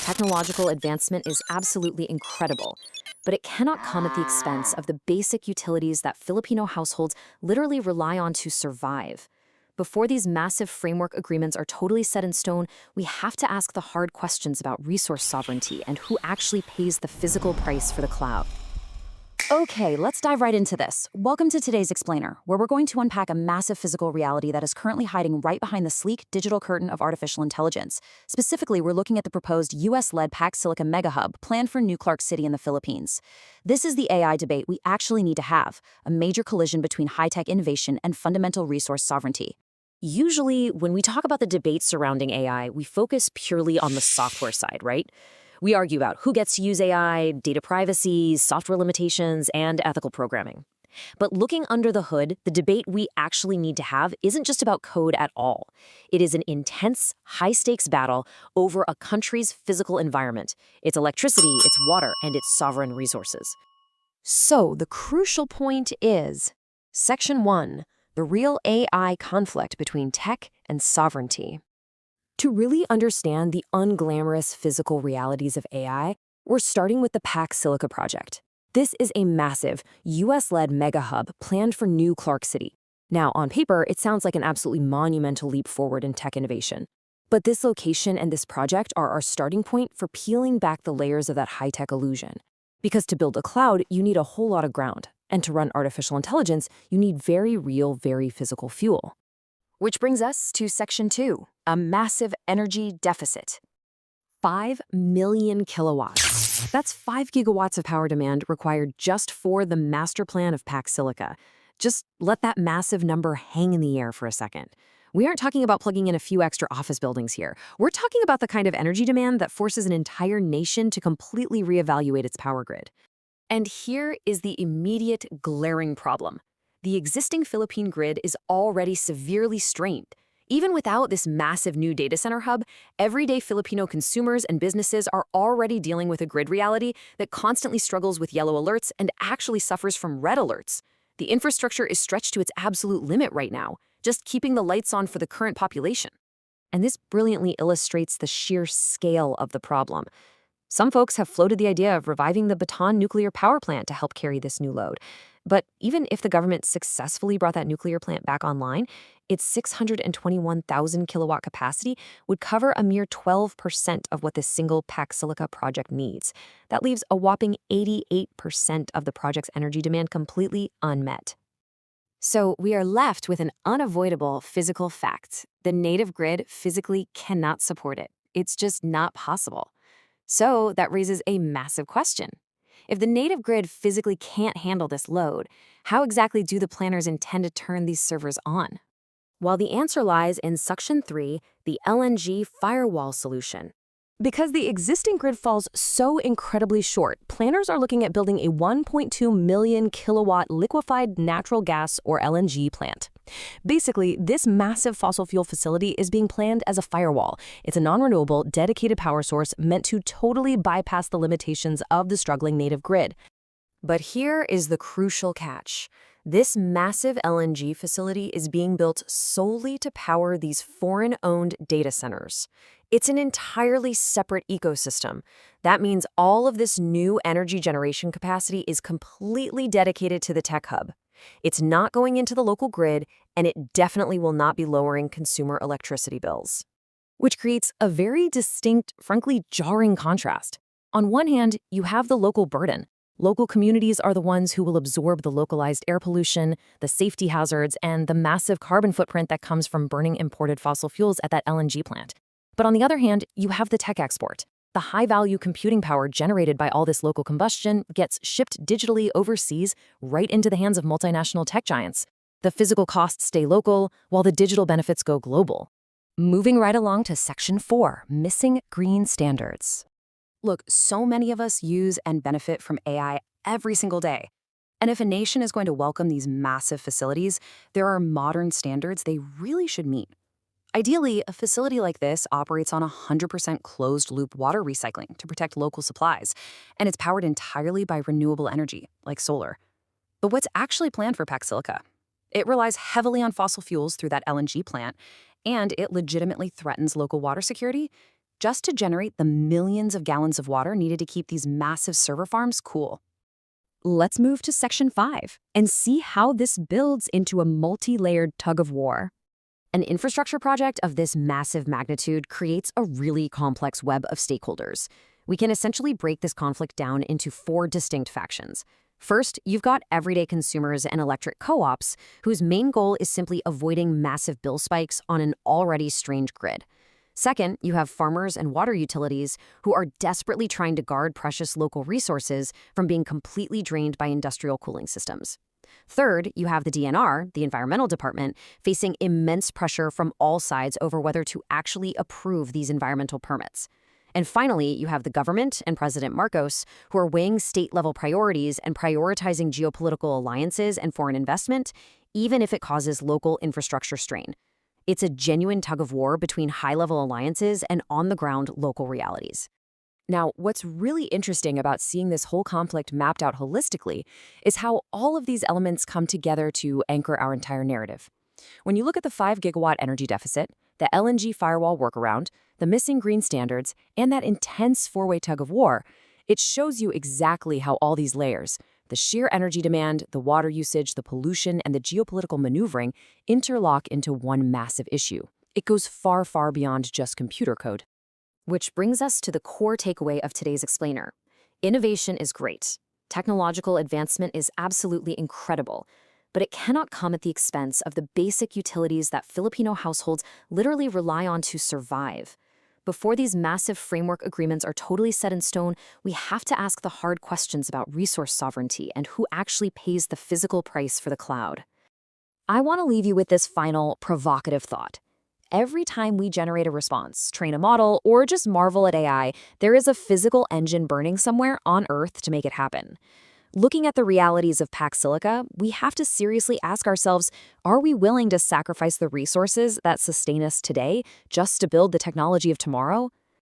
Technological advancement is absolutely incredible, but it cannot come at the expense of the basic utilities that Filipino households literally rely on to survive. Before these massive framework agreements are totally set in stone, we have to ask the hard questions about resource sovereignty and who actually pays the physical price for the cloud. Okay, let's dive right into this. Welcome to today's Explainer, where we're going to unpack a massive physical reality that is currently hiding right behind the sleek digital curtain of artificial intelligence. Specifically, we're looking at the proposed US-led Pax Silica mega hub planned for New Clark City in the Philippines. This is the AI debate we actually need to have, a major collision between high-tech innovation and fundamental resource sovereignty. Usually, when we talk about the debate surrounding AI, we focus purely on the software side, right? We argue about who gets to use AI, data privacy, software limitations, and ethical programming. But looking under the hood, the debate we actually need to have isn't just about code at all. It is an intense, high-stakes battle over a country's physical environment, its electricity, its water, and its sovereign resources. So the crucial point is Section 1, the real AI conflict between tech and sovereignty. To really understand the unglamorous physical realities of AI, we're starting with the Pax Silica project. This is a massive, US-led mega hub planned for New Clark City. Now, on paper, it sounds like an absolutely monumental leap forward in tech innovation. But this location and this project are our starting point for peeling back the layers of that high-tech illusion. Because to build a cloud, you need a whole lot of ground. And to run artificial intelligence, you need very real, very physical fuel. Which brings us to Section 2, a massive energy deficit. 5 million kilowatts. That's 5 gigawatts of power demand required just for the master plan of Pax Silica. Just let that massive number hang in the air for a second. We aren't talking about plugging in a few extra office buildings here. We're talking about the kind of energy demand that forces an entire nation to completely reevaluate its power grid. And here is the immediate glaring problem. The existing Philippine grid is already severely strained. Even without this massive new data center hub, everyday Filipino consumers and businesses are already dealing with a grid reality that constantly struggles with yellow alerts and actually suffers from red alerts. The infrastructure is stretched to its absolute limit right now, just keeping the lights on for the current population. And this brilliantly illustrates the sheer scale of the problem. Some folks have floated the idea of reviving the Bataan nuclear power plant to help carry this new load. But even if the government successfully brought that nuclear plant back online, its 621,000 kilowatt capacity would cover a mere 12% of what this single Pax Silica project needs. That leaves a whopping 88% of the project's energy demand completely unmet. So we are left with an unavoidable physical fact. The native grid physically cannot support it. It's just not possible. So that raises a massive question. If the native grid physically can't handle this load, how exactly do the planners intend to turn these servers on? Well, the answer lies in Section 3, the LNG firewall solution. Because the existing grid falls so incredibly short, planners are looking at building a 1.2 million kilowatt liquefied natural gas or LNG plant. Basically, this massive fossil fuel facility is being planned as a firewall. It's a non-renewable, dedicated power source meant to totally bypass the limitations of the struggling native grid. But here is the crucial catch. This massive LNG facility is being built solely to power these foreign-owned data centers. It's an entirely separate ecosystem. That means all of this new energy generation capacity is completely dedicated to the tech hub. It's not going into the local grid, and it definitely will not be lowering consumer electricity bills. Which creates a very distinct, frankly jarring contrast. On one hand, you have the local burden. Local communities are the ones who will absorb the localized air pollution, the safety hazards, and the massive carbon footprint that comes from burning imported fossil fuels at that LNG plant. But on the other hand, you have the tech export. The high-value computing power generated by all this local combustion gets shipped digitally overseas right into the hands of multinational tech giants. The physical costs stay local, while the digital benefits go global. Moving right along to Section 4, missing green standards. Look, so many of us use and benefit from AI every single day. And if a nation is going to welcome these massive facilities, there are modern standards they really should meet. Ideally, a facility like this operates on 100% closed-loop water recycling to protect local supplies, and it's powered entirely by renewable energy, like solar. But what's actually planned for Pax Silica? It relies heavily on fossil fuels through that LNG plant, and it legitimately threatens local water security. just to generate the millions of gallons of water needed to keep these massive server farms cool. Let's move to Section 5 and see how this builds into a multi-layered tug-of-war. An infrastructure project of this massive magnitude creates a really complex web of stakeholders. We can essentially break this conflict down into 4 distinct factions. First, you've got everyday consumers and electric co-ops, whose main goal is simply avoiding massive bill spikes on an already strained grid. Second, you have farmers and water utilities who are desperately trying to guard precious local resources from being completely drained by industrial cooling systems. Third, you have the DNR, the Environmental Department, facing immense pressure from all sides over whether to actually approve these environmental permits. And finally, you have the government and President Marcos, who are weighing state-level priorities and prioritizing geopolitical alliances and foreign investment, even if it causes local infrastructure strain. It's a genuine tug-of-war between high-level alliances and on-the-ground local realities. Now, what's really interesting about seeing this whole conflict mapped out holistically is how all of these elements come together to anchor our entire narrative. When you look at the 5-gigawatt energy deficit, the LNG firewall workaround, the missing green standards, and that intense 4-way tug-of-war, it shows you exactly how all these layers, the sheer energy demand, the water usage, the pollution, and the geopolitical maneuvering, interlock into one massive issue. It goes far, far beyond just computer code. Which brings us to the core takeaway of today's explainer. Innovation is great. Technological advancement is absolutely incredible, but it cannot come at the expense of the basic utilities that Filipino households literally rely on to survive. Before these massive framework agreements are totally set in stone, we have to ask the hard questions about resource sovereignty and who actually pays the physical price for the cloud. I want to leave you with this final, provocative thought. Every time we generate a response, train a model, or just marvel at AI, there is a physical engine burning somewhere on Earth to make it happen. Looking at the realities of Pax Silica, we have to seriously ask ourselves, are we willing to sacrifice the resources that sustain us today just to build the technology of tomorrow?